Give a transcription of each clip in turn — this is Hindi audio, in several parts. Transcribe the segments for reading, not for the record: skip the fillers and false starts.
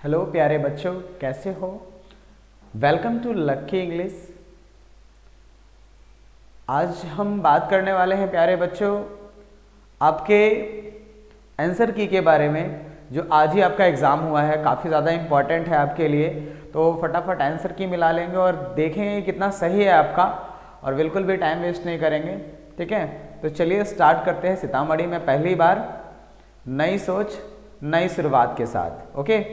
हेलो प्यारे बच्चों, कैसे हो? Welcome to lucky English. आज हम बात करने वाले हैं प्यारे बच्चों आपके आंसर की के बारे में, जो आज ही आपका एग्ज़ाम हुआ है, काफ़ी ज़्यादा इम्पॉर्टेंट है आपके लिए। तो फटाफट आंसर की मिला लेंगे और देखेंगे कितना सही है आपका, और बिल्कुल भी टाइम वेस्ट नहीं करेंगे। ठीक है, तो चलिए स्टार्ट करते हैं। सीतामढ़ी में पहली बार, नई सोच नई शुरुआत के साथ। ओके,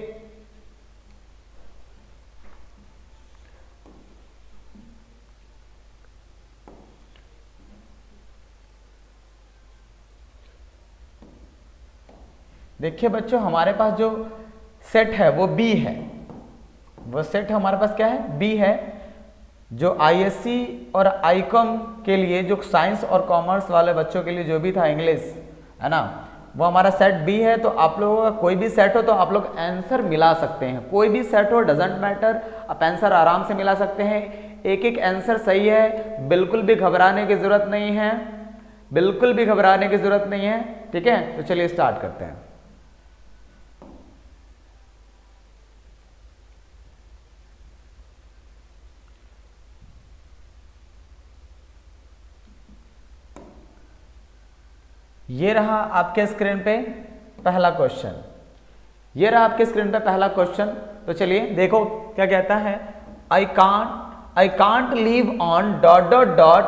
देखिए बच्चों, हमारे पास जो सेट है वो बी है। वो सेट हमारे पास क्या है? बी है। जो आईएससी और आईकॉम के लिए, जो साइंस और कॉमर्स वाले बच्चों के लिए जो भी था इंग्लिश, है ना, वो हमारा सेट बी है। तो आप लोगों का कोई भी सेट हो तो आप लोग आंसर मिला सकते हैं। कोई भी सेट हो, डजेंट मैटर, आप आंसर आराम से मिला सकते हैं। एक एक आंसर सही है, बिल्कुल भी घबराने की जरूरत नहीं है, बिल्कुल भी घबराने की जरूरत नहीं है। ठीक है, तो चलिए स्टार्ट करते हैं। ये रहा आपके स्क्रीन पे पहला क्वेश्चन। ये रहा आपके स्क्रीन पे पहला क्वेश्चन। तो चलिए देखो क्या कहता है। I can't leave on dot dot dot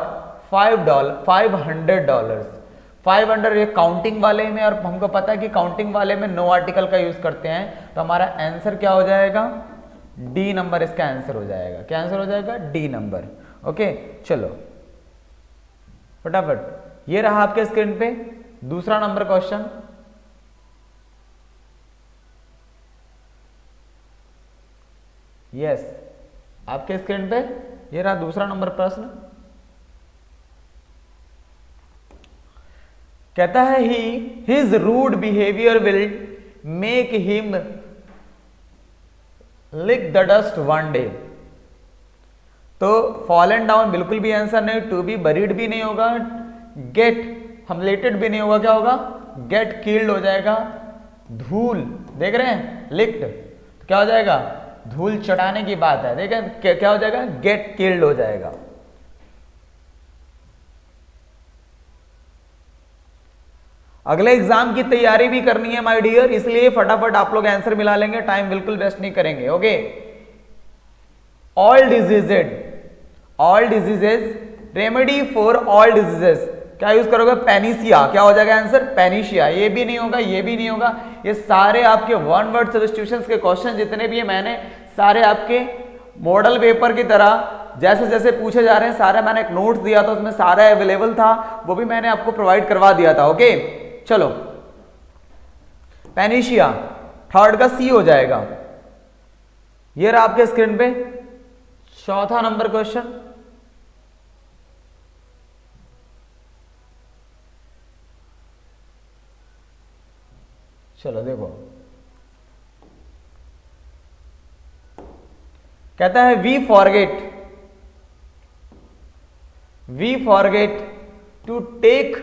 $5 $500। 500 ये काउंटिंग वाले में, और हमको पता है कि काउंटिंग वाले में नो आर्टिकल का यूज करते हैं। तो हमारा आंसर क्या हो जाएगा? डी नंबर इसका आंसर हो जाएगा। क्या आंसर हो जाएगा? D number. ओके, चलो फटाफट। ये रहा आपके स्क्रीन पे दूसरा नंबर क्वेश्चन। यस, आपके स्क्रीन पे ये रहा दूसरा नंबर प्रश्न। कहता है his rude behaviour will make him lick the dust one day. तो फॉलन डाउन बिल्कुल भी आंसर नहीं, टू बी बरीड भी नहीं होगा, गेट हमलेटेड भी नहीं होगा। क्या होगा? गेट किल्ड हो जाएगा। धूल देख रहे हैं, लिक्ड, तो क्या हो जाएगा? धूल चटाने की बात है। देखें क्या हो जाएगा? गेट किल्ड हो जाएगा। अगले एग्जाम की तैयारी भी करनी है माय डियर, इसलिए फटाफट आप लोग आंसर मिला लेंगे, टाइम बिल्कुल वेस्ट नहीं करेंगे। Okay, all diseases remedy for all diseases, क्या यूज करोगे? पेनिसिया। क्या हो जाएगा आंसर? पेनिशिया। ये भी नहीं होगा, ये भी नहीं होगा। ये सारे आपके वन वर्ड सब्स्टिट्यूशंस के क्वेश्चन जितने भी है, मैंने सारे आपके मॉडल पेपर की तरह जैसे जैसे पूछे जा रहे हैं, सारे मैंने एक नोट्स दिया था, उसमें सारा अवेलेबल था, वो भी मैंने आपको प्रोवाइड करवा दिया था। ओके, चलो पेनिशिया, थर्ड का सी हो जाएगा। ये रहा आपके स्क्रीन पे चौथा नंबर क्वेश्चन। चलो देखो, कहता है we forget to take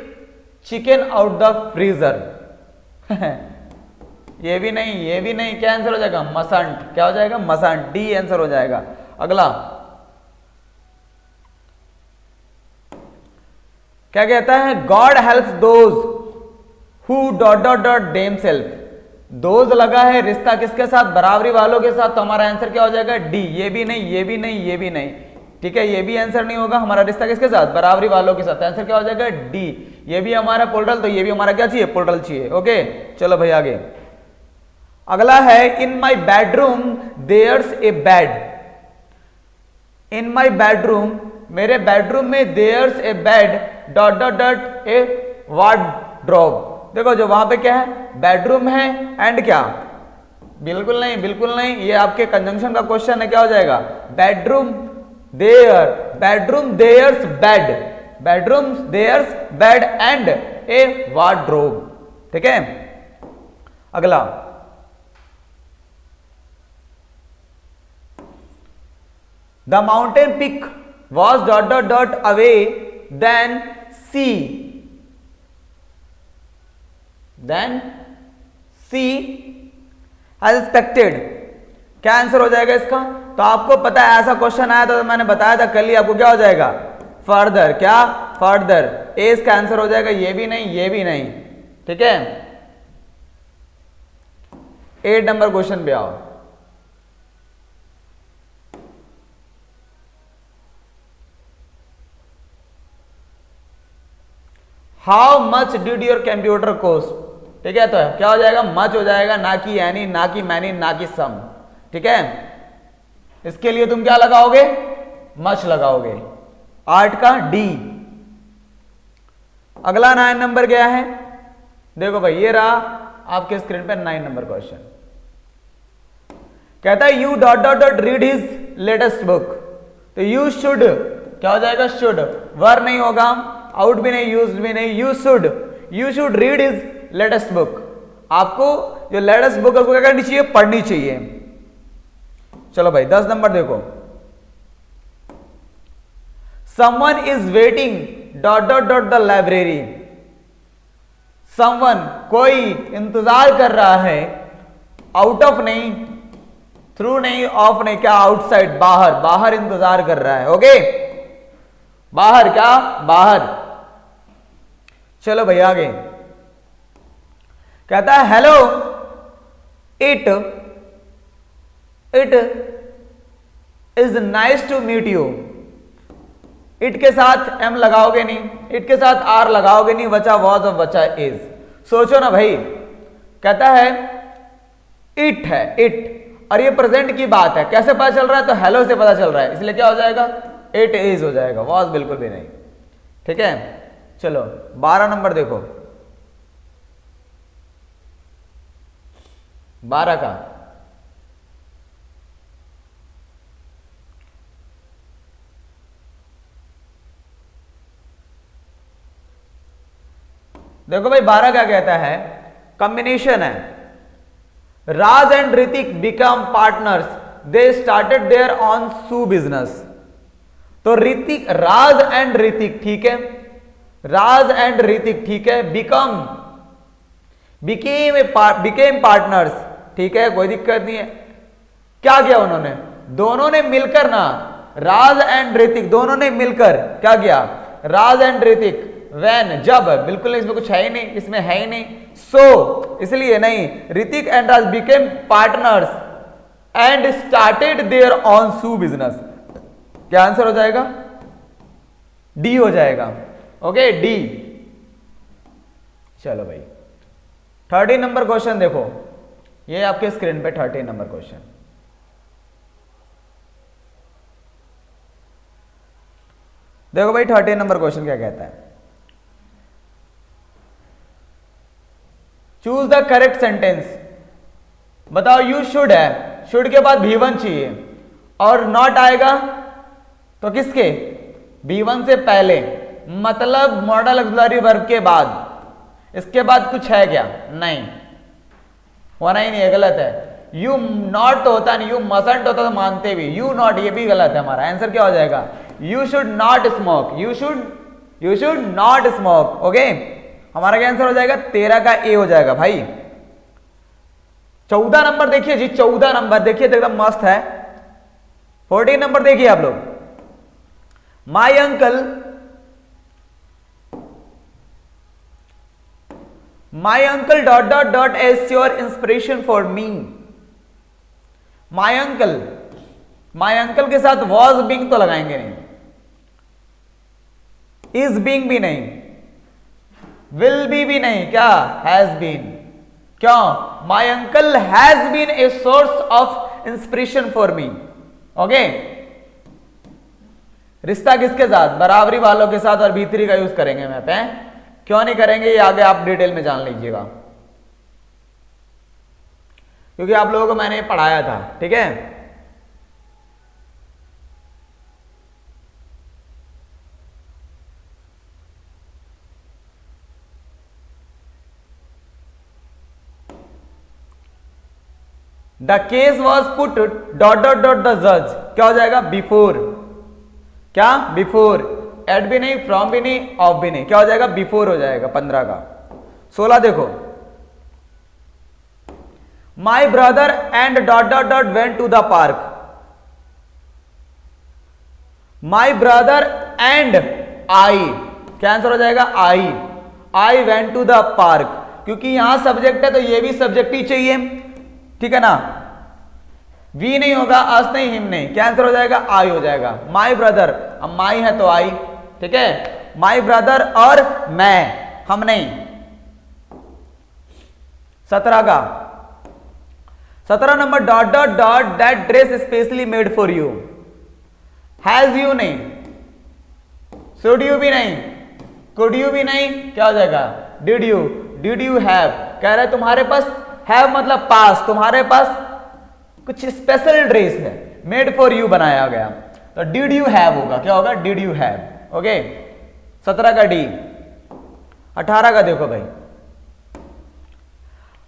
chicken out the freezer. ये भी नहीं, ये भी नहीं। क्या आंसर हो जाएगा? मसंट। क्या हो जाएगा? मसंट। डी आंसर हो जाएगा। अगला क्या कहता है? God helps those who dot dot dot them self. Those लगा है, रिश्ता किसके साथ? बराबरी वालों के साथ। तो हमारा आंसर क्या हो जाएगा? डी। ये भी नहीं, ये भी नहीं, ये भी नहीं। ठीक है, ये भी आंसर नहीं होगा। हमारा रिश्ता किसके साथ? बराबरी वालों के साथ। आंसर क्या हो जाएगा? डी। ये भी हमारा पोर्टल, तो ये भी हमारा क्या चाहिए? पोर्टल चाहिए। ओके, चलो भाई आगे। अगला है in my bedroom there's a bed. In my bedroom, मेरे बेडरूम में, there's a bed dot dot dot a wardrobe. देखो जो वहां पे क्या है? बेडरूम है एंड क्या? बिल्कुल नहीं, बिल्कुल नहीं। ये आपके कंजंक्शन का क्वेश्चन है। क्या हो जाएगा? Bedroom there's bed, bedroom there's bed and a wardrobe. ठीक है, अगला the mountain peak was dot dot dot away then sea. Then she has expected क्या आंसर हो जाएगा इसका? तो आपको पता है ऐसा क्वेश्चन आया तो मैंने बताया था कल ही आपको, क्या हो जाएगा? फर्दर। क्या? फर्दर। ए इसका आंसर हो जाएगा, ये भी नहीं, ये भी नहीं। ठीक है, 8 नंबर क्वेश्चन पे आओ। How much did your computer cost? ठीक है, तो क्या हो जाएगा? मच हो जाएगा, ना कि एनी, ना कि मैनी, ना कि सम। ठीक है, इसके लिए तुम क्या लगाओगे? मच लगाओगे। 8 का डी। अगला 9 नंबर क्या है? देखो भाई, ये रहा आपके स्क्रीन पे 9 नंबर क्वेश्चन। कहता है U dot dot dot read his latest book. तो यू शुड क्या हो जाएगा? शुड। वर नहीं होगा, आउट भी नहीं, यूज भी नहीं, you should read his latest book. आपको जो लेटेस्ट बुक है उसको क्या करनी चाहिए? पढ़नी चाहिए। चलो भाई 10 नंबर देखो। Someone is waiting dot dot dot the library. Someone कोई इंतजार कर रहा है, आउट ऑफ नहीं, थ्रू नहीं, ऑफ नहीं, क्या? आउटसाइड, बाहर, बाहर इंतजार कर रहा है। ओके, बाहर, क्या? बाहर। चलो भाई आगे। कहता है hello it is nice to meet you. It के साथ एम लगाओगे नहीं, इट के साथ आर लगाओगे नहीं, बचा वॉज और बचा इज। सोचो ना भाई, कहता है इट है, इट, और ये प्रेजेंट की बात है, कैसे पता चल रहा है? तो हेलो से पता चल रहा है, इसलिए क्या हो जाएगा? इट इज हो जाएगा, वॉज बिल्कुल भी नहीं। ठीक है, चलो 12 नंबर देखो। 12 का देखो भाई, 12 क्या कहता है? कॉम्बिनेशन है। Raj and Hrithik become partners, they started their own shoe business. तो ऋतिक, राज एंड ऋतिक, ठीक है, राज एंड ऋतिक, ठीक है, बिकेम पार्टनर्स, ठीक है, कोई दिक्कत नहीं है। क्या किया उन्होंने? दोनों ने मिलकर ना, राज एंड ऋतिक दोनों ने मिलकर क्या किया? राज एंड ऋतिक व्हेन, जब, बिल्कुल नहीं, इसमें कुछ है ही नहीं, इसमें है ही नहीं, सो इसलिए नहीं। Hrithik and Raj became partners and started their own shoe business. क्या आंसर हो जाएगा? डी हो जाएगा। Okay, D. चलो भाई 13 नंबर क्वेश्चन देखो, ये आपके स्क्रीन पे 13 नंबर क्वेश्चन। देखो भाई 13 नंबर क्वेश्चन क्या कहता है? Choose the correct sentence. बताओ, यू शुड है, शुड के बाद V1 चाहिए, और नॉट आएगा तो किसके? V1 से पहले, मतलब मॉडल ऑक्सिलरी वर्ब के बाद। इसके बाद कुछ है क्या? नहीं, होना ही नहीं है, गलत है। यू नॉट तो होता नहीं, यू मसंट होता तो मानते भी, यू नॉट, ये भी गलत है। हमारा आंसर क्या हो जाएगा? You should not smoke, you should not smoke. Okay, हमारा क्या आंसर हो जाएगा? 13 का ए हो जाएगा भाई। 14 नंबर देखिए जी, 14 नंबर देखिए तो एकदम मस्त है। 14 नंबर देखिए आप लोग। My uncle dot dot dot is your inspiration for me. My uncle के साथ वॉज बीइंग तो लगाएंगे नहीं, इज बीइंग भी नहीं, विल बी भी नहीं, क्या? Has been. क्यों? My uncle has been a source of inspiration for me. Okay, रिश्ता किसके साथ? बराबरी वालों के साथ, और B3 का यूज करेंगे मैं पे। क्यों नहीं करेंगे ये आगे आप डिटेल में जान लीजिएगा, क्योंकि आप लोगों को मैंने पढ़ाया था। ठीक है, the case was put dot dot dot the जज। क्या हो जाएगा? बिफोर। क्या? बिफोर। एट भी नहीं, फ्रॉम भी नहीं, ऑफ भी नहीं, क्या हो जाएगा? बिफोर हो जाएगा 15 का। 16 देखो। My brother and dot dot dot went to the park. My brother and I, क्या आंसर हो जाएगा? I went to the park, क्योंकि यहां सब्जेक्ट है तो ये भी सब्जेक्ट ही चाहिए, ठीक है ना। वी नहीं होगा, अस नहीं, हिम नहीं, क्या आंसर हो जाएगा? आई हो जाएगा। माई ब्रदर, अब माई है तो आई, ठीक है। माई ब्रदर और मैं, हम नहीं। 17 का 17 number, dot dot dot that dress specially made for you. Has you नहीं, शुड यू भी नहीं, कुड यू भी नहीं, क्या हो जाएगा? Did you have. कह रहा है तुम्हारे पास, हैव मतलब पास, तुम्हारे पास कुछ स्पेशल ड्रेस है, मेड फॉर यू बनाया गया, तो डिड यू हैव होगा, क्या होगा? Did you have. ओके, 17 का डी। 18 का देखो भाई,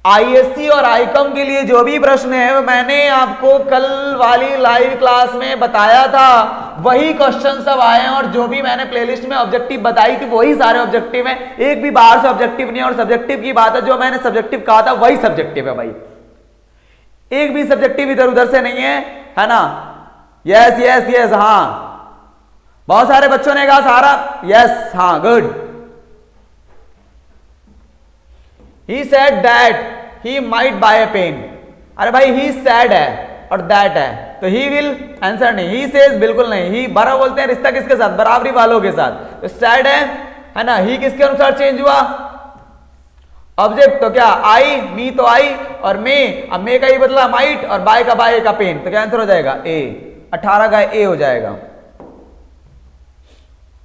आईएससी और आईकॉम के लिए जो भी प्रश्न है वो मैंने आपको कल वाली लाइव क्लास में बताया था, वही क्वेश्चन सब आए हैं, और जो भी मैंने प्लेलिस्ट में ऑब्जेक्टिव बताई थी वही सारे ऑब्जेक्टिव हैं, एक भी बाहर से ऑब्जेक्टिव नहीं है। और सब्जेक्टिव की बात है, जो मैंने सब्जेक्टिव कहा था वही सब्जेक्टिव है भाई, एक भी सब्जेक्टिव इधर उधर से नहीं है ना। यस यस यस, हाँ, बहुत सारे बच्चों ने कहा सारा यस, हाँ, good. He said that he might buy a pen। अरे भाई he said है और that है, तो he will आंसर नहीं, he says बिल्कुल नहीं। he बरा बोलते हैं रिश्ता किसके साथ? बराबरी वालों के साथ, तो said है ना। he किसके अनुसार चेंज हुआ? ऑब्जेक्ट, तो क्या आई, मी तो आई, और मे, अब मे का ही बदला माइट, और बाय का बाय का पेन, तो क्या आंसर हो जाएगा? ए। 18 का ए हो जाएगा।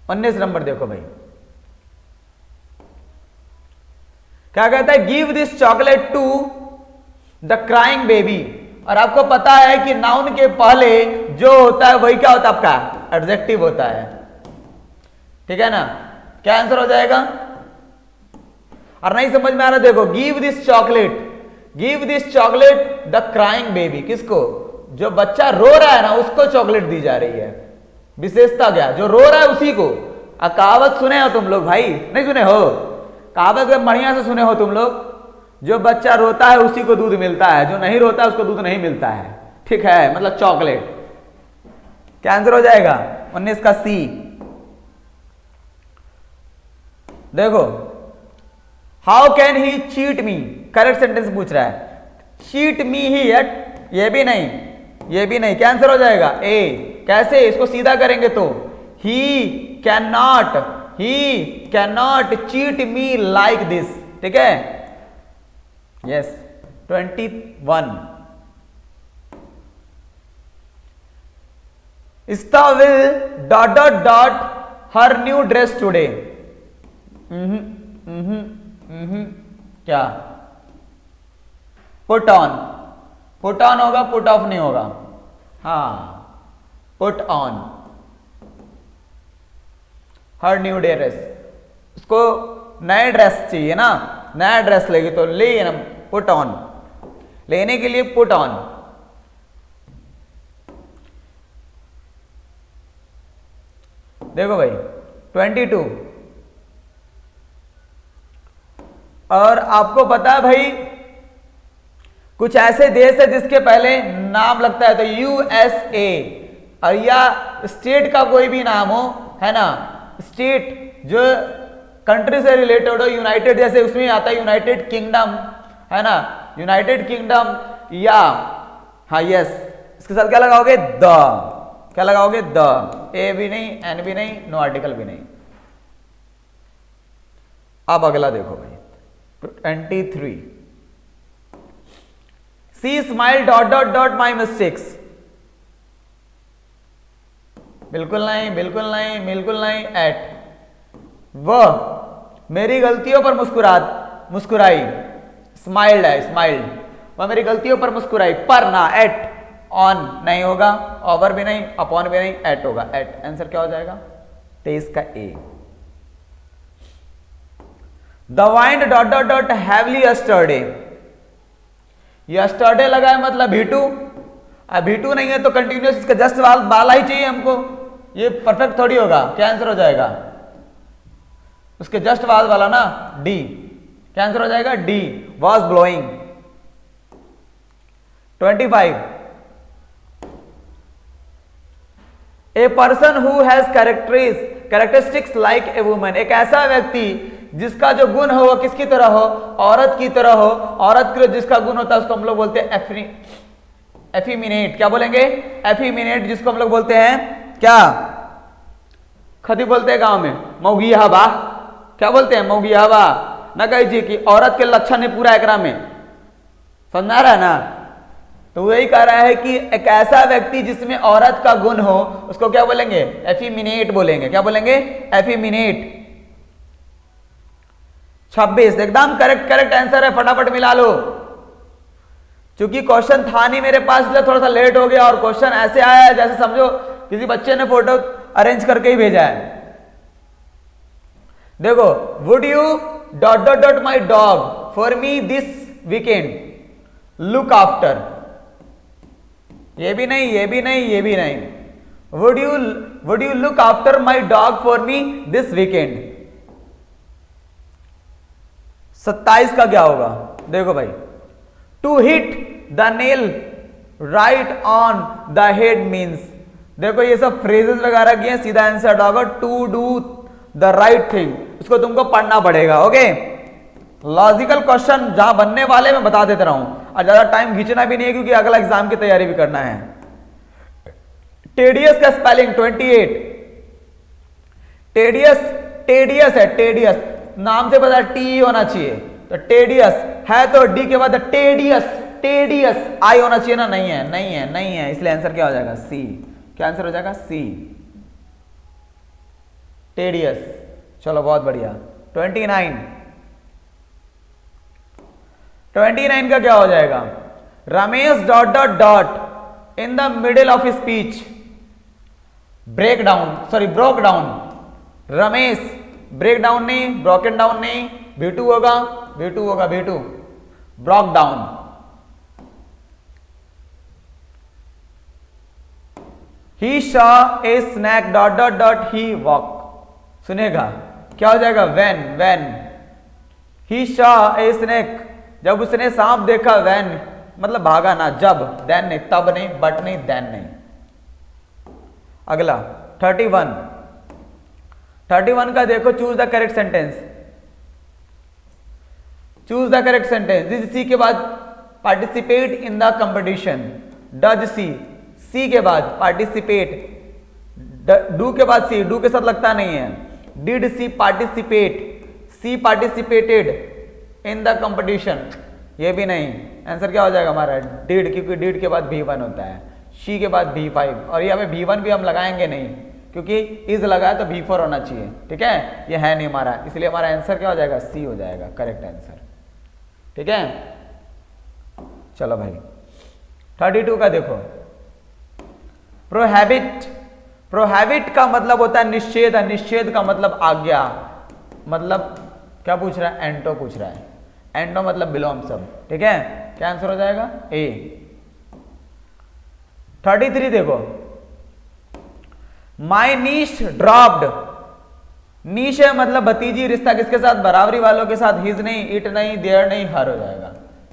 19 नंबर देखो भाई, क्या कहता है? Give this chocolate to the crying baby. और आपको पता है कि नाउन के पहले जो होता है वही क्या होता है? आपका एडजेक्टिव होता है, ठीक है ना। क्या आंसर हो जाएगा? और नहीं समझ में आ रहा, देखो, give this chocolate, give this chocolate the crying baby, किसको? जो बच्चा रो रहा है ना उसको चॉकलेट दी जा रही है। विशेषता क्या? जो रो रहा है उसी को। कहावत सुने हो तुम लोग भाई? नहीं सुने हो? कहावत बढ़िया से सुने हो तुम लोग? जो बच्चा रोता है उसी को दूध मिलता है, जो नहीं रोता है उसको दूध नहीं मिलता है, ठीक है, मतलब चॉकलेट। क्या आंसर हो जाएगा? 19 का सी। देखो, how can he cheat me, correct sentence पूछ रहा है। चीट मी ही है, ये भी नहीं, ये भी नहीं, क्या आंसर हो जाएगा? ए। कैसे? इसको सीधा करेंगे तो he can not cheat me like this, ठीक है। Yes. 21, Ista will dot dot dot her new dress today। क्या? पुट ऑन, पुट ऑन होगा, पुट ऑफ नहीं होगा। हाँ, put on her new dress. उसको नया ड्रेस चाहिए ना, नया ड्रेस लेगी तो ले ना, पुट ऑन, लेने के लिए पुट ऑन। देखो भाई 22, और आपको पता है भाई कुछ ऐसे देश है जिसके पहले नाम लगता है तो यूएसए, और या स्टेट का कोई भी नाम हो, है ना, स्टेट जो कंट्री से रिलेटेड हो, यूनाइटेड जैसे उसमें आता है यूनाइटेड किंगडम, है ना, यूनाइटेड किंगडम, या हाँ यस, इसके साथ क्या लगाओगे? द, क्या लगाओगे? द। ए भी नहीं, एन भी नहीं, नो आर्टिकल भी नहीं। अब अगला देखो भाई 23, she smile dot dot dot my mistakes. बिल्कुल नहीं, बिल्कुल नहीं, बिल्कुल नहीं। एट, वह मेरी गलतियों पर मुस्कुराई, स्माइल्ड है, स्माइल्ड, वह मेरी गलतियों पर मुस्कुराई, पर ना, एट, ऑन नहीं होगा, ओवर भी नहीं, अपॉन भी नहीं, एट होगा, एट। आंसर क्या हो जाएगा? 23 का A. The wind dot dot dot heavily yesterday, yesterday लगा है मतलब भीटू, अब भीटू नहीं है तो कंटिन्यूस इसका जस्ट वाला ही चाहिए हमको, ये परफेक्ट थोड़ी होगा। क्या आंसर हो जाएगा? उसके जस्ट वाला ना, डी। क्या आंसर हो जाएगा? D. Was blowing, 25, a person who has characteristics like a woman, एक ऐसा व्यक्ति जिसका जो गुण हो वो किसकी तरह हो, औरत की तरह हो। औरत के जिसका गुण होता है उसको हम लोग बोलते हैं एफिमिनेट। क्या बोलेंगे? एफिमिनेट, जिसको हम लोग बोलते हैं क्या, खती बोलते हैं गांव में, मौगी हवा। क्या बोलते हैं? मौगी हवा। ना कही कि औरत के लक्षण है पूरा एकरा में, समझा रहा है ना। तो वही कह रहा है कि एक ऐसा व्यक्ति जिसमें औरत का गुण हो उसको क्या बोलेंगे? एफिमिनेट बोलेंगे। क्या बोलेंगे? एफिमिनेट। 26 एकदम करेक्ट आंसर है, फटाफट मिला लो। क्योंकि क्वेश्चन था नहीं मेरे पास इसलिए थोड़ा सा लेट हो गया, और क्वेश्चन ऐसे आया है जैसे समझो किसी बच्चे ने फोटो अरेंज करके ही भेजा है। देखो, would you dot my dog for me this weekend look after, ये भी नहीं, ये भी नहीं, ये भी नहीं। Would you look after my dog for me this weekend. 27 का क्या होगा? देखो भाई, to hit the nail right on the head means, देखो ये सब फ्रेजेस वगैरह किए, सीधा आंसर होगा to do the right thing. इसको तुमको पढ़ना पड़ेगा। ओके, लॉजिकल क्वेश्चन जहां बनने वाले मैं बता देता रहा हूं, और ज्यादा टाइम खींचना भी नहीं है क्योंकि अगला एग्जाम की तैयारी भी करना है। टेडियस का स्पेलिंग 28, टेडियस है, टेडियस नाम से पता टी होना चाहिए, तो टेडियस है तो डी के बाद टेडियस आई होना चाहिए ना, नहीं है, नहीं है, नहीं है, इसलिए आंसर क्या हो जाएगा? सी। क्या आंसर हो जाएगा? C, tedious. चलो बहुत बढ़िया। 29 का क्या हो जाएगा? Ramesh dot in the middle of speech broke down. Ramesh break down नहीं, ब्रोकन डाउन नहीं, V2 होगा, V2 broke down. He saw a snake dot he walk, सुनेगा क्या हो जाएगा? When he saw a snake, जब उसने सांप देखा, व्हेन मतलब भागा ना, जब, देन नहीं, तब नहीं, बट नहीं, देन नहीं। अगला 31 का देखो, choose the correct sentence. Choose the correct sentence. This she के बाद participate in the competition, does she के बाद पार्टिसिपेट, डू के बाद सी, डू के साथ लगता नहीं है। Did she participate, she participated in the competition, ये भी नहीं। आंसर क्या हो जाएगा हमारा? डिड, क्योंकि डिड के बाद V1 होता है, शी के बाद V5, और ये हमें V1 भी हम लगाएंगे नहीं क्योंकि इज लगाया तो V4 होना चाहिए। ठीक है, ये है नहीं हमारा, इसलिए हमारा आंसर क्या हो जाएगा? सी हो जाएगा, करेक्ट आंसर। ठीक है, चलो भाई 32 का देखो, प्रोहैबिट का मतलब होता है निषेध, निषेध का मतलब आज्ञा। मतलब क्या पूछ रहा है? एंटो पूछ रहा है, एंटो मतलब बिलोम सब। ठीक है, क्या आंसर हो जाएगा? ए। 33 देखो, माई नीश ड्रॉप्ड, नीश है मतलब भतीजी, रिश्ता किसके साथ? बराबरी वालों के साथ। हिज नहीं, इट नहीं, देयर नहीं, हर हो जाएगा।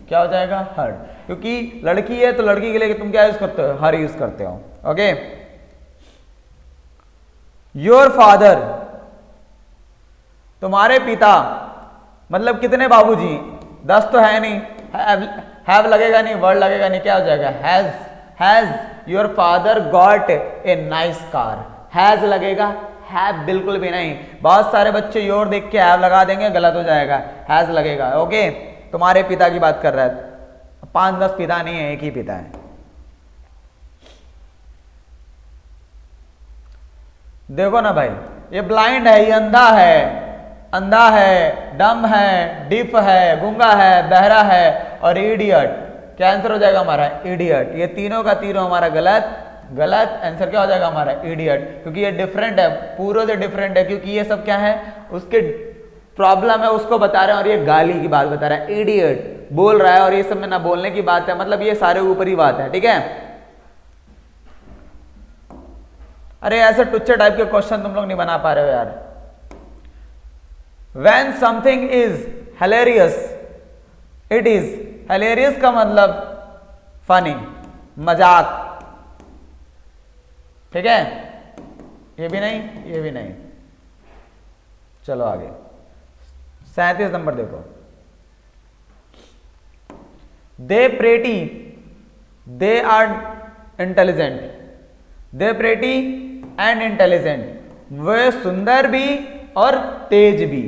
क्या हो जाएगा? हर, क्योंकि लड़की है तो लड़की के लिए तुम क्या यूज करते हो? हर यूज करते हो। ओके, योर फादर, तुम्हारे पिता, मतलब कितने बाबूजी? 10 तो है नहीं, हैव लगेगा नहीं, वर्ड लगेगा नहीं, क्या हो जाएगा? Has your father got a nice car, has लगेगा, हैव बिल्कुल भी नहीं। बहुत सारे बच्चे योर देख के हैव लगा देंगे, गलत हो जाएगा, हैज लगेगा। ओके, तुम्हारे पिता की बात कर रहा है, 5-10 पिता नहीं है, एक ही पिता है। देखो ना भाई, ये ब्लाइंड है, ये अंधा है, डम है, डिफ है, गूंगा है, बहरा है और इडियट। क्या आंसर हो जाएगा हमारा? इडियट। ये तीनों का तीनों हमारा गलत आंसर क्या हो जाएगा हमारा? इडियट, क्योंकि ये डिफरेंट है, पूरों से डिफरेंट है, क्योंकि ये सब क्या है, उसके प्रॉब्लम है उसको बता रहे हैं, और ये गाली की बात बता रहा है। इडियट बोल रहा है और ये सब में ना बोलने की बात है, मतलब ये सारे ऊपर ही बात है। ठीक है, अरे ऐसे टुच्चे टाइप के क्वेश्चन तुम लोग नहीं बना पा रहे हो यार। When something is hilarious, it is hilarious का मतलब फनी, मजाक, ठीक है, ये भी नहीं, ये भी नहीं। चलो आगे 37 नंबर देखो, they pretty, they are intelligent, they pretty and intelligent, वे सुंदर भी और तेज भी,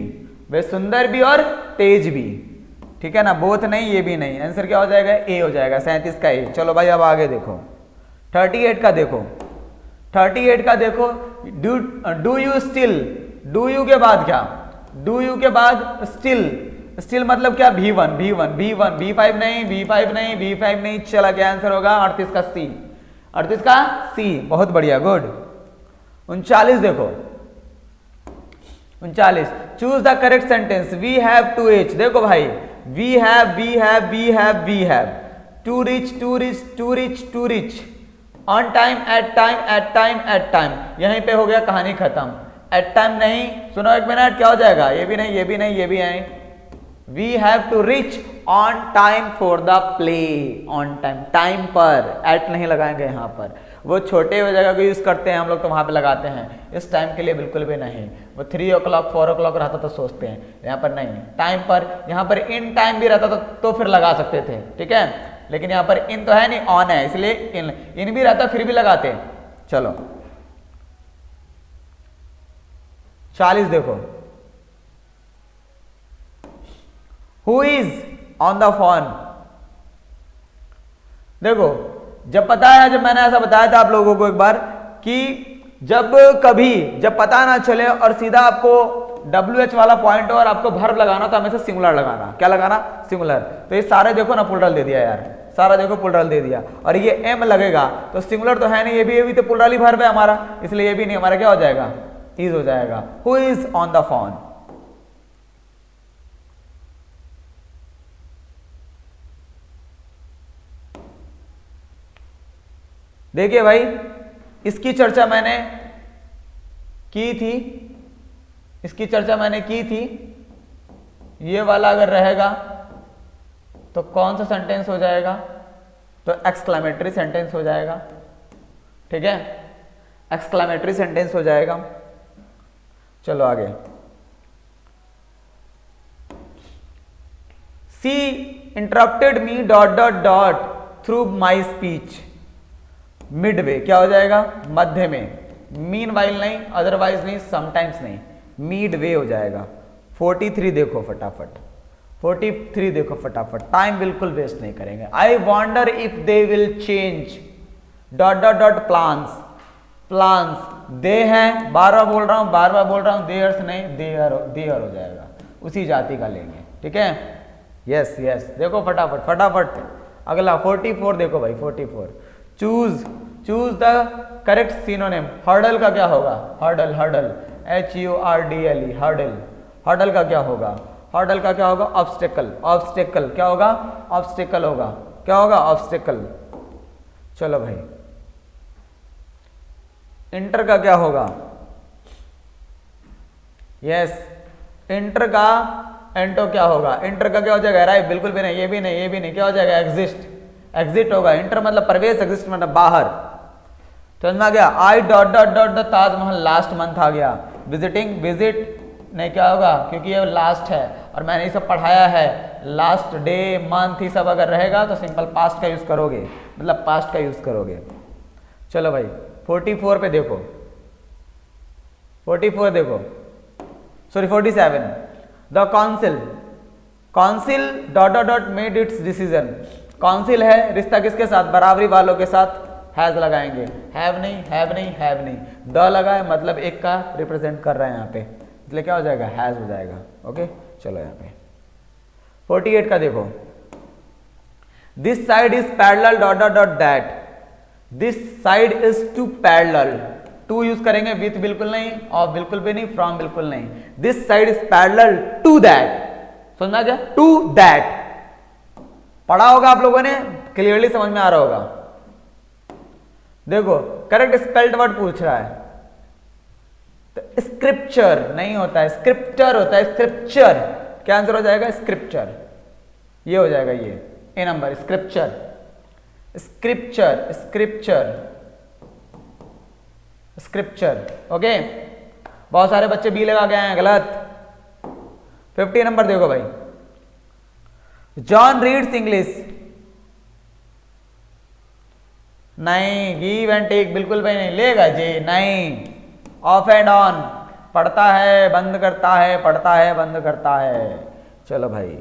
वे सुंदर भी और तेज भी, ठीक है ना, बोथ नहीं, ये भी नहीं, आंसर क्या हो जाएगा, ए हो जाएगा, 37 का ए। चलो भाई अब आगे देखो 38 का देखो, 38 का देखो, do you still, do you के बाद क्या, डू यू के बाद स्टिल, स्टिल मतलब क्या, V1 V1 V1 V5 नहीं, V5 नहीं, V5 नहीं, चला क्या आंसर होगा 38 का सी, 38 का सी, बहुत बढ़िया, गुड। 39 देखो, 39, choose the correct sentence, we have to H, देखो भाई we have to reach to reach to reach to reach, on time at time at time at time, यहीं पे हो गया कहानी खत्म, एट टाइम नहीं, सुनो एक मिनट, क्या हो जाएगा, ये भी नहीं, ये भी नहीं, ये भी नहीं, we have to reach on time for the play, on time, time पर, एट नहीं लगाएंगे यहाँ पर, वो छोटे जगह को यूज करते हैं हम लोग तो वहां पे लगाते हैं, इस टाइम के लिए बिल्कुल भी नहीं, वो 3 o'clock 4 o'clock रहता तो सोचते हैं, यहाँ पर नहीं, टाइम पर, यहाँ पर इन टाइम भी रहता तो फिर लगा सकते थे, ठीक है, लेकिन यहाँ पर इन तो है नहीं, ऑन है, इसलिए इन भी रहता फिर भी लगाते। चलो 40 देखो, who is on the phone, देखो जब पता है, जब मैंने ऐसा बताया था आप लोगों को एक बार कि जब कभी जब पता ना चले और सीधा आपको WH वाला पॉइंट हो और आपको वर्ब लगाना तो हमेशा सिंगुलर लगाना, क्या लगाना, सिंगुलर, तो ये सारे देखो ना प्लूरल दे दिया यार, सारा देखो प्लूरल दे दिया, और ये एम लगेगा तो सिंगुलर तो है नहीं, ये भी तो प्लूरल ही वर्ब है हमारा, इसलिए ये भी नहीं, हमारा क्या हो जाएगा, इज हो जाएगा, who is on the phone. देखिए भाई इसकी चर्चा मैंने की थी, इसकी चर्चा मैंने की थी, ये वाला अगर रहेगा तो कौन सा सेंटेंस हो जाएगा, तो एक्सक्लेमेटरी सेंटेंस हो जाएगा, ठीक है, एक्सक्लेमेटरी सेंटेंस हो जाएगा। चलो आगे, she interrupted me dot dot dot through my speech, midway क्या हो जाएगा, मध्य में, मीनवाइल नहीं, अदरवाइज नहीं, समटाइम्स नहीं, मिडवे हो जाएगा। 43 देखो फटाफट, 43 देखो फटाफट, टाइम बिल्कुल वेस्ट नहीं करेंगे। I wonder if they will change dot dot dot plans, plans they हैं, बार बार बोल रहा हूं, बार बार बोल रहा हूं, देयर्स नहीं, देयर हो जाएगा, उसी जाति का लेंगे, ठीक है, यस यस, देखो फटाफट फटाफट अगला 44 देखो भाई, 44, choose the correct synonym, hurdle का क्या होगा, hurdle, hurdle HURDLE, hurdle, hurdle का क्या होगा, हर्डल का क्या होगा, ऑब्स्टेकल, ऑब्स्टेकल क्या होगा, ऑब्स्टेकल होगा, क्या होगा, ऑब्स्टेकल। चलो भाई इंटर का क्या होगा, यस इंटर का, एंटो क्या होगा, इंटर का क्या हो जाएगा, राइट, बिल्कुल भी नहीं, ये भी नहीं, ये भी नहीं, क्या हो जाएगा, एग्जिस्ट, एग्जिट होगा, इंटर मतलब प्रवेश, एग्जिस्ट मतलब बाहर, समझ में आ गया। I dot dot dot the Taj Mahal last month आ गया, विजिटिंग, विजिट नहीं, क्या होगा, क्योंकि ये लास्ट है और मैंने ये सब पढ़ाया है, लास्ट डे मंथ ये सब अगर रहेगा तो सिंपल पास्ट का यूज करोगे, मतलब पास्ट का यूज करोगे। चलो भाई 44 पे देखो, 44 देखो, sorry 47, the council, council dot dot dot made it's decision, council है, रिश्ता किसके साथ, बराबरी वालों के साथ, हैज लगाएंगे, हैव नहीं, हैव नहीं, हैव नहीं, द लगा है मतलब एक का रिप्रेजेंट कर रहा है यहाँ पे, इसलिए क्या हो जाएगा, हैज हो जाएगा, ओके। चलो यहाँ पे 48 का देखो, this side is parallel dot dot dot that, this side is to parallel, to use करेंगे, विथ बिल्कुल नहीं, ऑफ बिल्कुल भी नहीं, फ्रॉम बिल्कुल नहीं, this side is parallel to that, समझना क्या, टू दैट, पढ़ा होगा आप लोगों ने, क्लियरली समझ में आ रहा होगा। देखो करेक्ट स्पेल्ड वर्ड पूछ रहा है, तो स्क्रिप्चर नहीं होता है, स्क्रिप्टर होता है, स्क्रिप्चर, क्या आंसर हो जाएगा, स्क्रिप्चर, ये हो जाएगा, ये A number, scripture, scripture, scripture, scripture. Okay, बहुत सारे बच्चे बी लगा गए हैं, गलत। 50 नंबर देखो भाई, जॉन रीड्स इंग्लिश, नहीं। गिव एंड टेक बिल्कुल भी नहीं लेगा जी, नहीं। ऑफ एंड ऑन, पढ़ता है बंद करता है, पढ़ता है बंद करता है। चलो भाई,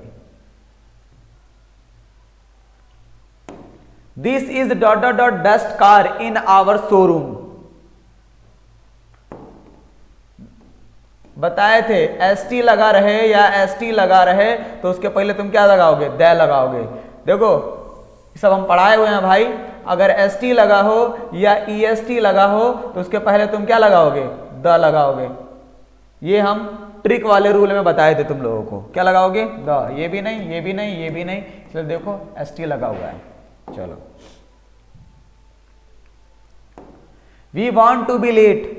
this is dot dot dot best car in our showroom. बताए थे एसटी लगा रहे या एसटी लगा रहे तो उसके पहले तुम क्या लगाओगे, द लगाओगे। देखो सब हम पढ़ाए हुए हैं भाई, अगर एसटी लगा हो या ईएसटी लगा हो तो उसके पहले तुम क्या लगाओगे, द लगाओगे। ये हम ट्रिक वाले रूल में बताए थे तुम लोगों को, क्या लगाओगे, द। ये भी नहीं, ये भी नहीं, ये भी नहीं, चलो देखो एसटी लगा हुआ है। चलो, we want to be late,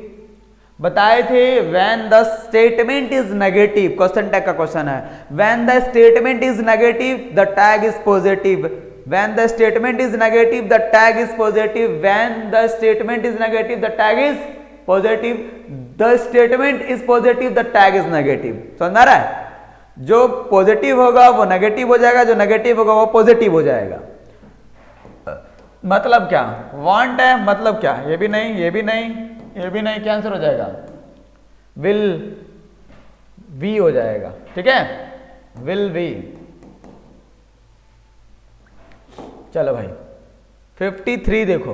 बताए थे when the statement is negative, question tag का क्वेश्चन है। When the statement is negative the tag is positive, when the statement is negative the tag is positive, when the statement is negative the tag is positive, the statement is positive the tag is negative. समझ आ रहा है, जो पॉजिटिव होगा वो नेगेटिव हो जाएगा, जो नेगेटिव होगा वो पॉजिटिव हो जाएगा। मतलब क्या, वांट है मतलब क्या, ये भी नहीं, ये भी नहीं, ये भी नहीं, कैंसिल हो जाएगा, विल वी हो जाएगा। ठीक है, विल वी। चलो भाई 53 देखो,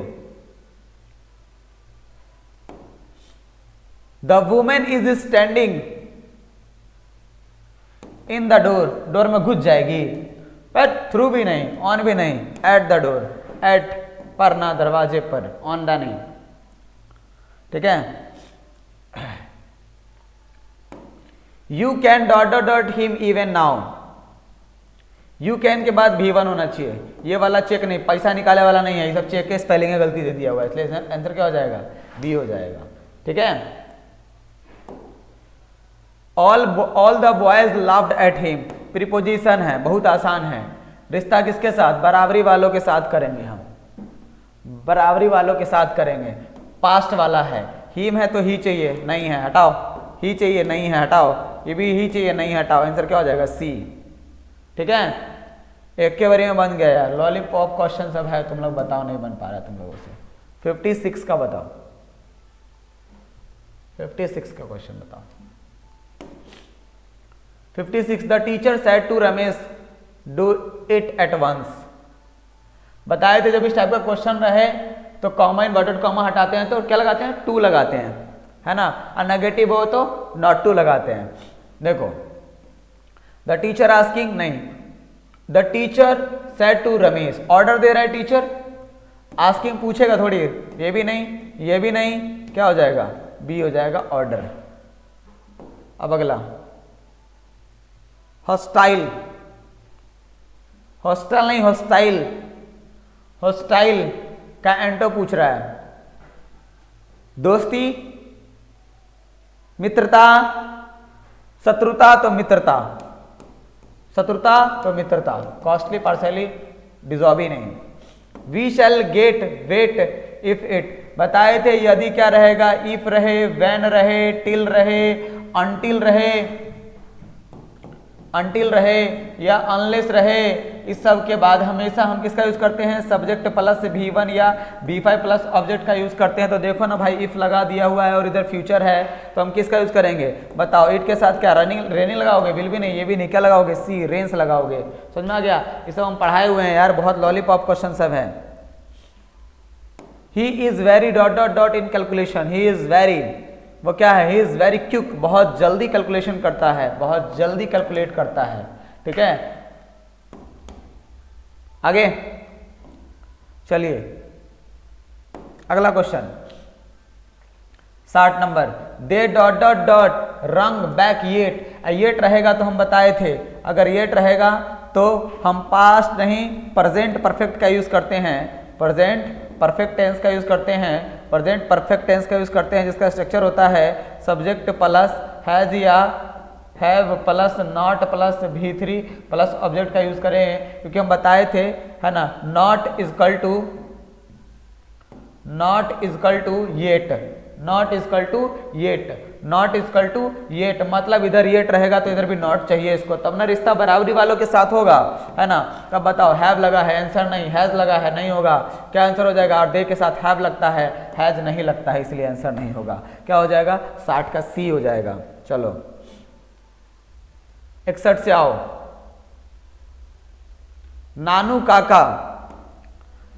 the women is standing in the door, door में घुस जाएगी, पर थ्रू भी नहीं, ऑन भी नहीं, एट द डोर, एट पर ना, दरवाजे पर, ऑन द नहीं। ठीक है, you can dot dot dot him even now, you can के बाद V1 होना चाहिए, ये वाला चेक नहीं, पैसा निकाले वाला नहीं है, ये सब चेक के स्पेलिंग में गलती दे दिया हुआ है, इसलिए आंसर क्या हो जाएगा, बी हो जाएगा। ठीक है, all the boys laughed at him, preposition है, बहुत आसान है। रिश्ता किसके साथ, बराबरी वालों के साथ करेंगे हम, बराबरी वालों के साथ करेंगे। पास्ट वाला है, हिम है तो ही चाहिए, नहीं है हटाओ, ही चाहिए नहीं है हटाओ, ये भी ही चाहिए नहीं है हटाओ, आंसर क्या हो जाएगा, सी। ठीक है, एक के बारे में बन गया यार, लॉलीपॉप क्वेश्चन सब है, तुम लोग बताओ, नहीं बन पा रहा तुम लोगों से। 56 का बताओ, 56 का क्वेश्चन बताओ। 56, the teacher said to Ramesh do it at once. बताए थे जब इस टाइप का क्वेश्चन रहे तो कॉमा इन्वर्टेड कॉमा हटाते हैं तो क्या लगाते हैं, टू लगाते हैं, है ना, और नेगेटिव हो तो नॉट टू लगाते हैं। देखो, द टीचर आस्किंग, नहीं, the teacher said to Ramesh, order दे रहा है टीचर, आस्किंग पूछेगा थोड़ी, ये भी नहीं, ये भी नहीं, क्या हो जाएगा, बी हो जाएगा, ऑर्डर। अब अगला, हॉस्टाइल, हॉस्टल नहीं हॉस्टाइल, हॉस्टाइल का एंटो पूछ रहा है, दोस्ती, मित्रता, शत्रुता तो मित्रता, शत्रुता तो मित्रता, कॉस्टली पार्सली डिजॉर्बी नहीं। We shall get wet if it, बताए थे यदि क्या रहेगा, इफ रहे, व्हेन रहे, टिल रहे, अनटिल रहे, अनटिल रहे या अनलेस रहे, इस सब के बाद हमेशा हम किसका यूज करते हैं, सब्जेक्ट प्लस V1 या V5 प्लस ऑब्जेक्ट का यूज करते हैं। तो देखो ना भाई, इफ लगा दिया हुआ है और इधर फ्यूचर है तो हम किसका यूज करेंगे, बताओ। इट के साथ क्या रनिंग, रेनिंग लगाओगे, विल भी नहीं, ये भी नहीं, क्या लगाओगे, सी, रेंस लगाओगे। समझ में आ गया, ये सब हम पढ़ाए हुए हैं यार, बहुत लॉलीपॉप क्वेश्चन सब है। He is very dot dot dot in calculation, he is very, वो क्या है, ही इज वेरी क्विक, बहुत जल्दी कैलकुलेशन करता है, बहुत जल्दी कैलकुलेट करता है। ठीक है, आगे चलिए अगला क्वेश्चन 60 नंबर, दे डॉट डॉट डॉट रंग बैक येट, येट रहेगा तो हम बताए थे, अगर येट रहेगा तो हम पास्ट नहीं प्रेजेंट परफेक्ट का यूज करते हैं, प्रेजेंट परफेक्ट टेंस का यूज करते हैं, प्रेजेंट परफेक्ट टेंस का यूज करते हैं, जिसका स्ट्रक्चर होता है सब्जेक्ट प्लस हैज या have plus not plus V3 plus object का यूज करें, क्योंकि हम बताए थे, है ना, not is equal to yet, not is equal to yet, not is equal to yet, मतलब इधर येट रहेगा तो इधर भी नॉट चाहिए इसको, तब ना रिश्ता बराबरी वालों के साथ होगा, है ना। तब बताओ, हैव लगा है, आंसर नहीं, हैज लगा है, नहीं होगा, क्या आंसर हो जाएगा? और दे के साथ हैव लगता है, हैज नहीं लगता है, इसलिए आंसर नहीं होगा। क्या हो जाएगा? 60 का सी हो जाएगा। चलो 61 से आओ। नानू काका,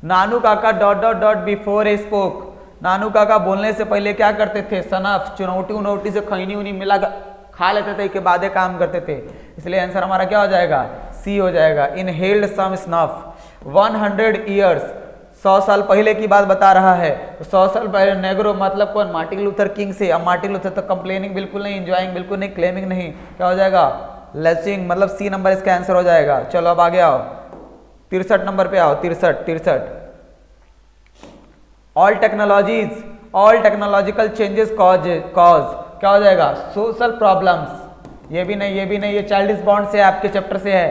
नानू काका dot dot dot before A spoke, नानू काका बोलने से पहले क्या करते थे? सनफ, चुनौटी उनौटी से खैनी उनी मिला खा लेते थे, के बाद काम करते थे, इसलिए आंसर हमारा क्या हो जाएगा? सी हो जाएगा। इनहेल्ड सम स्नफ, 100 ईयर्स, 100 साल पहले की बात बता रहा है, तो 100 साल पहले नेग्रो मतलब कौन? मार्टिन लूथर किंग से। अब मार्टिन लूथर तो कंप्लेनिंग बिल्कुल नहीं, इंजॉइंग बिल्कुल नहीं, क्लेमिंग नहीं, क्या हो जाएगा? लेसिंग, मतलब सी नंबर इसका आंसर हो जाएगा। चलो अब आगे आओ, 63 नंबर पे आओ, 63। All technologies, all technological changes cause, क्या हो जाएगा? सोशल प्रॉब्लम्स, ये भी नहीं, ये भी नहीं, ये चाइल्डिश बॉन्ड से आपके चैप्टर से है।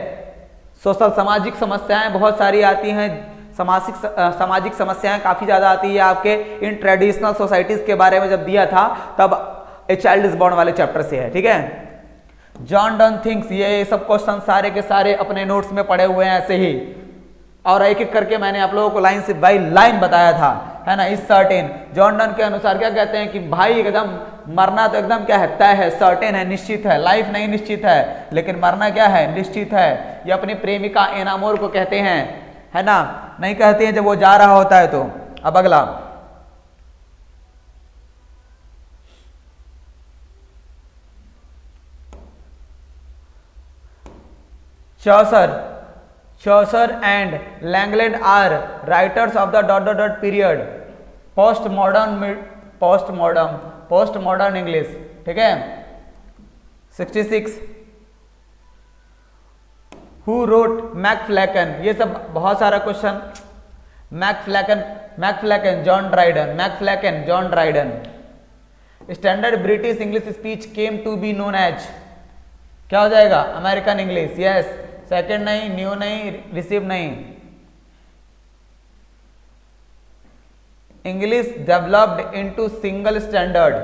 सोशल, सामाजिक समस्याएं बहुत सारी आती हैं, सामाजिक समस्याएं काफी ज्यादा आती है आपके इन ट्रेडिशनल सोसाइटीज के बारे में जब दिया था, तब ए चाइल्डिश बॉन्ड वाले चैप्टर से है, ठीक है। जॉन डन थिंग्स, ये सब क्वेश्चन सारे के सारे अपने नोट्स में पड़े हुए हैं ऐसे ही, और एक एक करके मैंने आप लोगों को लाइन से बाई लाइन बताया था, है ना। इस सर्टेन, जॉन डन के अनुसार क्या कहते हैं कि भाई एकदम मरना तो एकदम क्या है? तय है, सर्टेन है, निश्चित है। लाइफ नहीं निश्चित है, लेकिन मरना क्या है? निश्चित है। ये अपनी प्रेमिका एनामोर को कहते हैं, है ना, नहीं कहते हैं जब वो जा रहा होता है तो। अब अगला, Chaucer and Langland are writers of the dot dot dot period, post modern English, ठीक है। 66 हु रोट मैकफ्लैकन, ये सब बहुत सारा question. MacFlecknoe John Dryden. Standard British English speech came to be known as, क्या हो जाएगा? American English, yes. सेकंड नहीं, न्यू नहीं, रिसीव नहीं। English developed into single standard,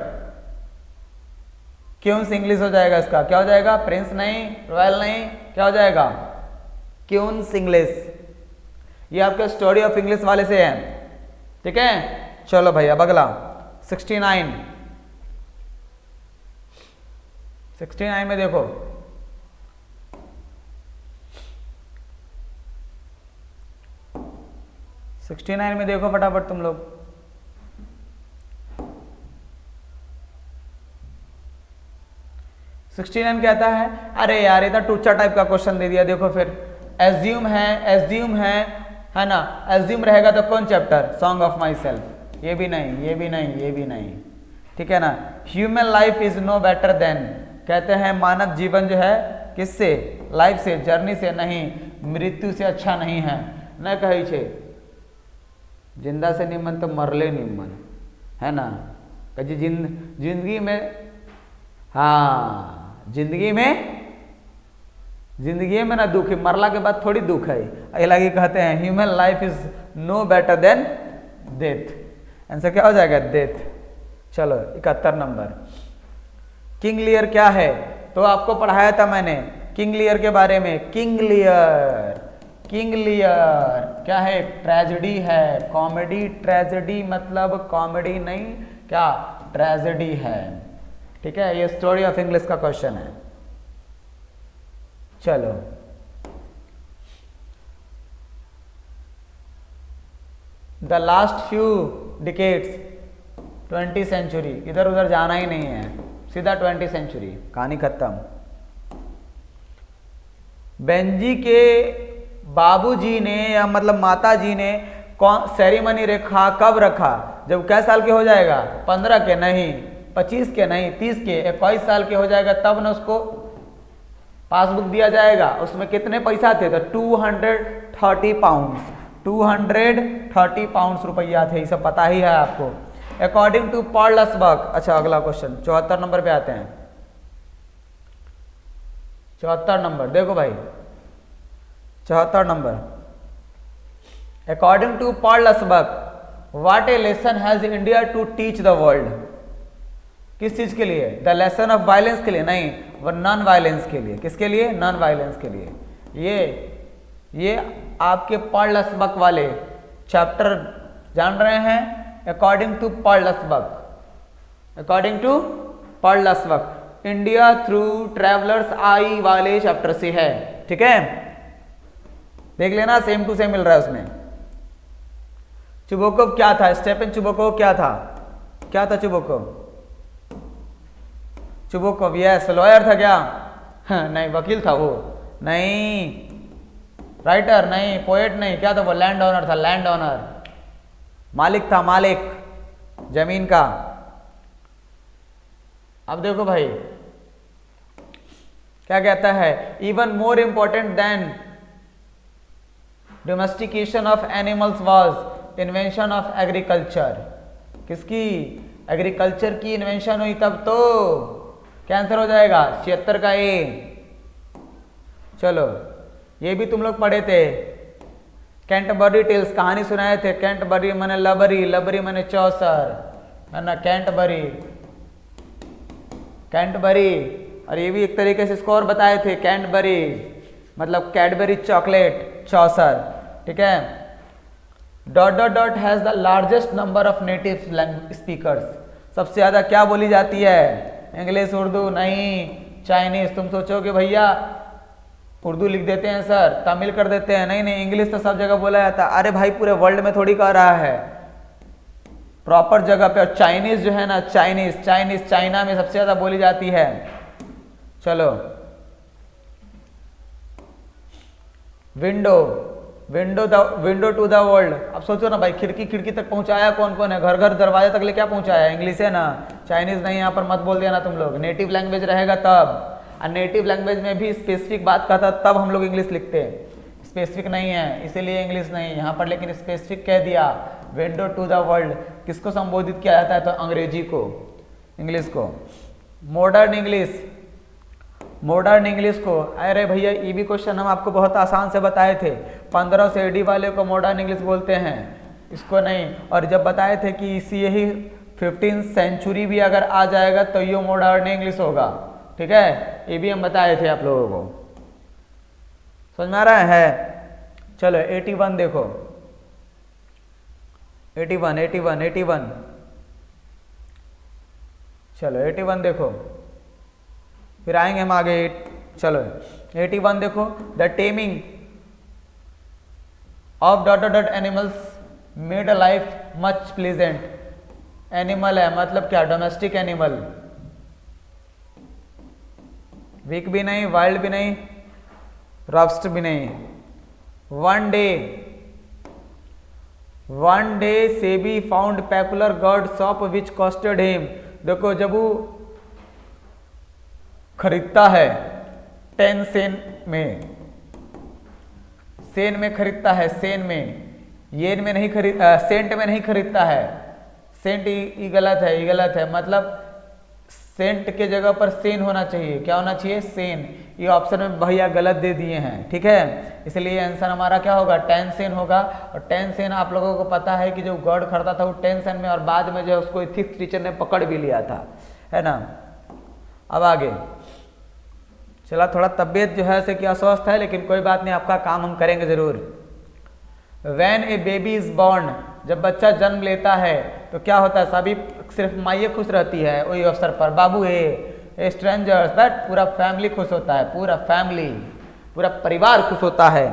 Queen's English हो जाएगा इसका, क्या हो जाएगा? प्रिंस नहीं, रॉयल नहीं, क्या हो जाएगा? Queen's English. ये आपके स्टोरी ऑफ इंग्लिश वाले से है, ठीक है। चलो भाई अब अगला 69 में देखो, फटाफट तुम लोग। 69 कहता है, अरे यार इतना टूचा टाइप का क्वेश्चन दे दिया। देखो फिर एज्यूम है ना, एज्यूम रहेगा तो कौन chapter? Song of myself. ये भी नहीं, ठीक है ना। Human life is no better than, कहते हैं मानव जीवन जो है किससे? लाइफ से, जर्नी से नहीं, मृत्यु से अच्छा नहीं है। न कही छे जिंदा से निमन तो मरले निमन, है ना। कही जिंदगी में, हाँ जिंदगी में ना दुख है, मरला के बाद थोड़ी दुख है। ये लगी कहते हैं human life is no better than death. Answer क्या हो जाएगा? डेथ। चलो 71 नंबर। किंग लियर क्या है? तो आपको पढ़ाया था मैंने किंग लियर के बारे में। किंग लियर क्या है? ट्रेजेडी है, कॉमेडी। ट्रेजेडी मतलब कॉमेडी नहीं, क्या? ट्रेजेडी है, ठीक है। ये स्टोरी ऑफ इंग्लिश का क्वेश्चन है। चलो the last few decades, 20th century, इधर उधर जाना ही नहीं है, सीधा 20th सेंचुरी, कहानी खत्म। बेंजी के बाबूजी ने या मतलब माता जी ने कौन सेरेमनी रखा? कब रखा? जब कै साल के हो जाएगा? 15 के नहीं, 25 के नहीं, 30 के, 21 साल के हो जाएगा, तब ना उसको पासबुक दिया जाएगा। उसमें कितने पैसा थे? तो 230 पाउंड, 230 पाउंड रुपया थे। ये सब पता ही है आपको। According to Pearl S Buck. अच्छा अगला क्वेश्चन 74 नंबर पे आते हैं। 74 नंबर देखो भाई, 74 number. According to Pearl S Buck, what a lesson has India to teach the world. किस चीज के लिए? द लेसन ऑफ वायलेंस के लिए नहीं, वो नॉन वायलेंस के लिए। किसके लिए? नॉन वायलेंस के लिए। ये आपके पॉल लसबक वाले चैप्टर जान रहे हैं? According to Pearl S Buck, according to Pearl S Buck India through traveller's eye वाले चैप्टर से है। ठीक है, देख लेना, सेम टू सेम मिल रहा है उसमें। चुबोकोव क्या था? स्टेफन चुबोकोव क्या था? क्या था चुबोकोव? चुबोकोव यस, लॉयर था क्या? हाँ, नहीं, वकील था वो? नहीं, राइटर नहीं, पोएट नहीं, क्या था वो? लैंड ओनर था, लैंड ओनर, मालिक था, मालिक जमीन का। अब देखो भाई क्या कहता है, even more important than domestication of animals was invention of agriculture. किसकी? एग्रीकल्चर की इन्वेंशन हुई तब तो। कैंसर हो जाएगा 76 का ए। चलो, ये भी तुम लोग पढ़े थे, कैंटबरी टेल्स, कहानी सुनाए थे। कैंटबरी मैंने लबरी, लबरी मैंने चौसर, है ना, कैंटबरी, कैंटबरी। और ये भी एक तरीके से इसको और बताए थे, कैंटबरी मतलब कैडबरी चॉकलेट, चौसर। ठीक है। Dot dot dot has the largest number of native language speakers. सबसे ज्यादा क्या बोली जाती है? इंग्लिश, उर्दू नहीं, चाइनीज। तुम सोचोगे भैया उर्दू लिख देते हैं सर, तमिल कर देते हैं, नहीं नहीं, इंग्लिश तो सब जगह बोला जाता है। अरे भाई पूरे वर्ल्ड में थोड़ी कह रहा है, प्रॉपर जगह पे। और चाइनीज जो है ना, चाइनीज, चाइनीज चाइना में सबसे ज्यादा बोली जाती है। चलो, window, window to the world. अब सोचो ना भाई, खिड़की खिड़की तक पहुंचाया कौन कौन है? घर घर दरवाजे तक ले क्या पहुंचाया? इंग्लिश है ना, चाइनीज नहीं। यहाँ पर मत बोल दिया ना तुम लोग, नेटिव लैंग्वेज रहेगा तब। और नेटिव लैंग्वेज में भी स्पेसिफिक बात कहता तब हम लोग इंग्लिश लिखते हैं। स्पेसिफिक नहीं है इसीलिए इंग्लिश नहीं यहाँ पर, लेकिन स्पेसिफिक कह दिया। विंडो टू द वर्ल्ड किसको संबोधित किया जाता है? तो अंग्रेजी को, इंग्लिश को। मॉडर्न इंग्लिश, मॉडर्न इंग्लिश को, अरे भैया ये भी क्वेश्चन हम आपको बहुत आसान से बताए थे। 1500 AD वाले को मॉडर्न इंग्लिश बोलते हैं, इसको नहीं। और जब बताए थे कि इसी यही 15th सेंचुरी भी अगर आ जाएगा तो ये मॉडर्न इंग्लिश होगा। ठीक है, ये भी हम बताए थे आप लोगों को। समझ में आ रहा है? चलो 81 देखो, 81। चलो 81 देखो, फिर आएंगे हम आगे। चलो 81 देखो, the taming of dot dot animals made a life much pleasant. Animal है मतलब क्या? डोमेस्टिक एनिमल, वीक भी नहीं, वाइल्ड भी नहीं, रॉबस्ट भी नहीं। One day SEBI found peculiar God shop विच कॉस्टेड हिम। देखो जब वो खरीदता है 10 सेन में, सेन में खरीदता है, सेन में, येन में नहीं खरीद, सेंट में नहीं खरीदता है। सेंट ये गलत है, ये गलत है। मतलब सेंट के जगह पर सेन होना चाहिए। क्या होना चाहिए? सेन। ये ऑप्शन में भैया गलत दे दिए हैं। ठीक है, इसलिए आंसर हमारा क्या होगा? 10 सेन होगा। और 10 सेन आप लोगों को पता है कि जो गॉड खरीदा था वो 10 सेन में, और बाद में जो है उसको एथिक्स टीचर ने पकड़ भी लिया था, है ना। अब आगे चला, थोड़ा तबीयत जो है से कि अस्वस्थ है, लेकिन कोई बात नहीं, आपका काम हम करेंगे जरूर। When a baby is born, जब बच्चा जन्म लेता है तो क्या होता है? सभी, सिर्फ माइए खुश रहती है वही अवसर पर, बाबू है, स्ट्रेंजर्स, बट पूरा फैमिली खुश होता है, पूरा फैमिली, पूरा परिवार खुश होता है।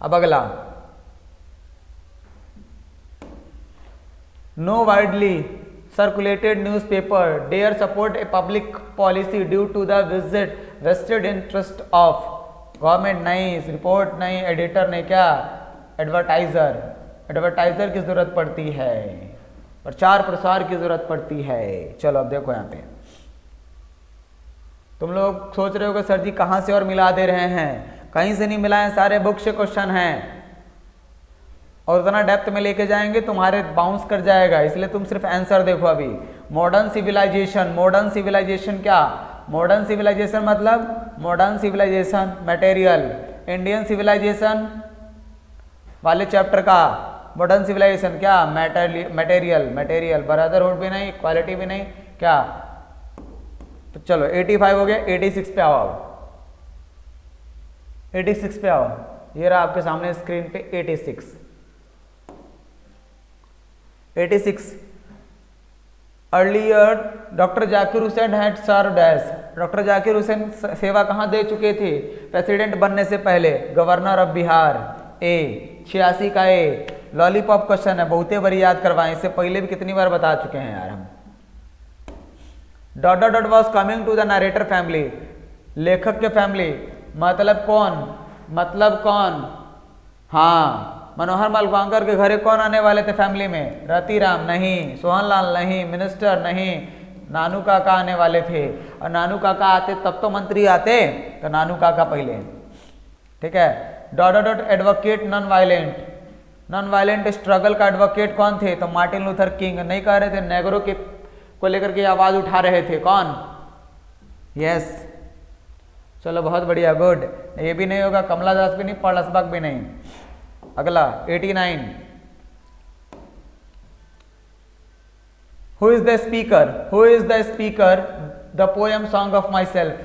अब अगला, no widely circulated newspaper dare support a public policy due to the vested interest of government नहीं, रिपोर्ट नहीं, एडिटर नहीं, क्या? एडवर्टाइजर। एडवर्टाइजर की जरूरत पड़ती है, प्रचार प्रसार की जरूरत पड़ती है। चलो अब देखो यहाँ पे, तुम लोग सोच रहे हो कि सर जी कहाँ से और मिला दे रहे हैं? कहीं से नहीं मिलाए, सारे बुक से क्वेश्चन हैं, और उतना डेप्थ में लेके जाएंगे तुम्हारे बाउंस कर जाएगा। इसलिए तुम सिर्फ आंसर देखो। अभी मॉडर्न सिविलाइजेशन, मॉडर्न सिविलाइजेशन क्या, मॉडर्न सिविलाइजेशन मतलब modern civilisation material, Indian civilisation वाले चैप्टर का मॉडर्न सिविलाइजेशन क्या, मटेरियल, मटेरियल, ब्रदरहुड भी नहीं, इक्वालिटी भी नहीं, क्या। तो चलो 85 हो गया, 86 पे आओ, 86 पे आओ, ये रहा आपके सामने स्क्रीन पे 86। 86 earlier doctor Zakir Hussain had served as, doctor Zakir Hussain सेवा कहाँ दे चुके थे प्रेसिडेंट बनने से पहले, गवर्नर ऑफ बिहार। ए 86 का ए, लॉलीपॉप क्वेश्चन है, बहुते बारी याद करवाएं, इससे पहले भी कितनी बार बता चुके हैं यार हम। Dot dot dot was coming to the narrator family, लेखक के फैमिली मतलब कौन, मतलब कौन, हाँ मनोहर मालवांकर के घरे कौन आने वाले थे फैमिली में, रतिराम नहीं, सोहनलाल नहीं, मिनिस्टर नहीं, नानू काका आने वाले थे। और नानू काका आते तब तो मंत्री आते, तो नानू काका पहले, ठीक है। Dot dot dot advocate non violent, non violent struggle का एडवोकेट कौन थे, तो मार्टिन लूथर किंग। नहीं कह रहे थे नेगरो के को लेकर के आवाज उठा रहे थे, कौन, यस चलो बहुत बढ़िया, गुड। ये भी नहीं होगा, कमला दास भी नहीं, पॉलसबर्ग भी नहीं। अगला 89, who is the speaker, who is the speaker the poem song of my self,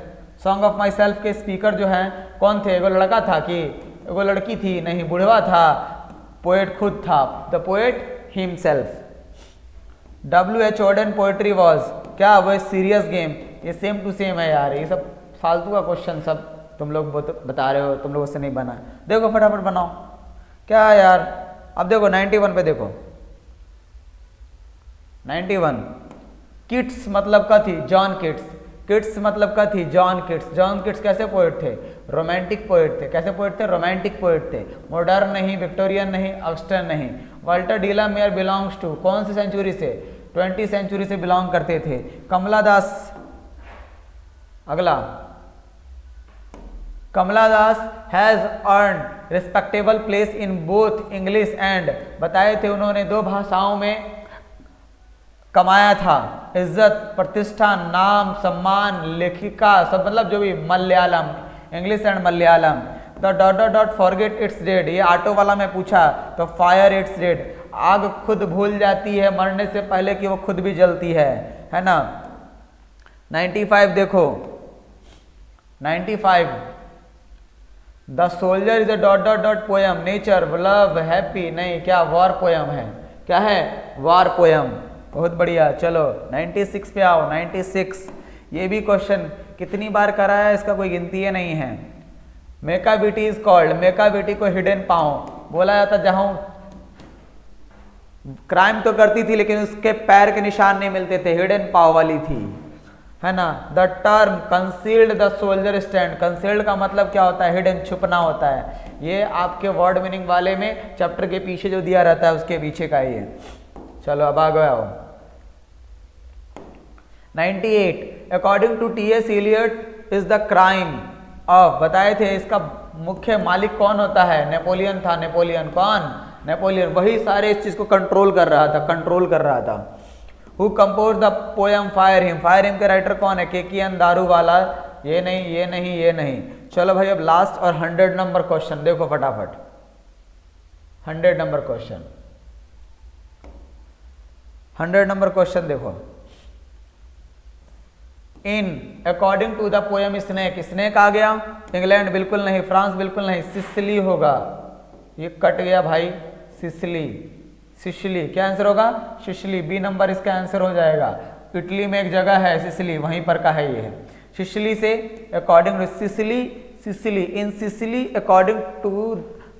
song of my self के स्पीकर जो हैं कौन थे, एगो लड़का था कि एगो लड़की थी, नहीं बुढ़वा था, पोएट खुद था, the poet himself. W.H. Auden poetry was क्या, वो सीरियस गेम, ये सेम टू सेम है यार, ये सब फालतू का क्वेश्चन सब तुम लोग बता रहे हो, तुम लोगों से नहीं बना। देखो फटाफट बनाओ, क्या यार। अब देखो 91 पे देखो, 91 किट्स मतलब क्या थी, जॉन किट्स, किट्स मतलब क्या थी, जॉन किट्स। जॉन किट्स कैसे पोएट थे, रोमांटिक पोएट थे। कैसे पोएट थे, रोमांटिक पोएट थे, मॉडर्न नहीं, विक्टोरियन नहीं, ऑक्सटन नहीं। Walter Dila mayor belongs to कौन सी सेंचुरी से, 20वीं सेंचुरी से बिलोंग करते थे। कमला दास, अगला Kamala Das has earn respectable place in both English and, बताए थे उन्होंने दो भाषाओं में कमाया था, इज्जत, प्रतिष्ठा, नाम, सम्मान, लेखिका, सब मतलब जो भी, Malayalam, English and Malayalam. The dot dot dot forget it's dead, ये ऑटो वाला में पूछा तो फायर इट्स डेड, आग खुद भूल जाती है मरने से पहले कि वो खुद भी जलती है ना। 95 देखो, 95 the soldier is a dot dot dot poem, nature, love, happy, नहीं क्या, वॉर पोएम है, क्या है, वॉर पोएम। बहुत बढ़िया, चलो 96 पे आओ, 96 ये भी क्वेश्चन कितनी बार कराया इसका कोई गिनती है नहीं है। मेकाविटी इज कॉल्ड, मेकाविटी को हिडन पाँव बोला जाता, जहां क्राइम तो करती थी लेकिन उसके पैर के निशान नहीं मिलते थे, हिडन पाव वाली थी, है ना। The term concealed the soldier stand, concealed का मतलब क्या होता है, हिडन, छुपना होता है। ये आपके वर्ड मीनिंग वाले में चैप्टर के पीछे जो दिया रहता है उसके पीछे का ये। चलो अब आ गया हो 98 according to T.S. Eliot is the crime of, बताए थे इसका मुख्य मालिक कौन होता है, नेपोलियन था। नेपोलियन कौन, नेपोलियन, वही सारे इस चीज को कंट्रोल कर रहा था, कंट्रोल कर रहा था। Who compose the poem fire him, fire him के राइटर कौन है, केकियन दारूवाला, ये नहीं, ये नहीं, ये नहीं। चलो भाई अब लास्ट और 100 नंबर क्वेश्चन देखो फटाफट, 100 नंबर क्वेश्चन, 100 नंबर क्वेश्चन देखो। In according to the poem snake, snake आ गया, इंग्लैंड बिल्कुल नहीं, फ्रांस बिल्कुल नहीं, सिसिली होगा, ये कट गया भाई, सिसिली, सिसिली क्या आंसर होगा, सिसिली, बी नंबर इसका आंसर हो जाएगा। इटली में एक जगह है सिसिली, वहीं पर का है ये, सिसिली से according to Sicily, Sicily, in Sicily according to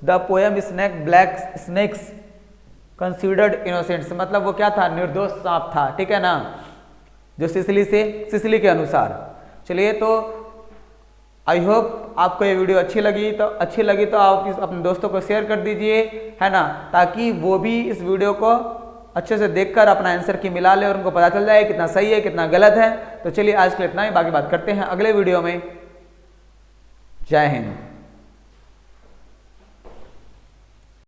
the poem snake black snakes considered innocents, मतलब वो क्या था, निर्दोष सांप था, ठीक है ना, जो सिसिली से, सिसिली के अनुसार। चलिए तो आई होप आपको ये वीडियो अच्छी लगी तो आप अपने दोस्तों को शेयर कर दीजिए, है ना, ताकि वो भी इस वीडियो को अच्छे से देखकर अपना आंसर की मिला ले और उनको पता चल जाए कितना सही है कितना गलत है। तो चलिए आज के लिए इतना ही, बाकी बात करते हैं अगले वीडियो में। जय हिंद।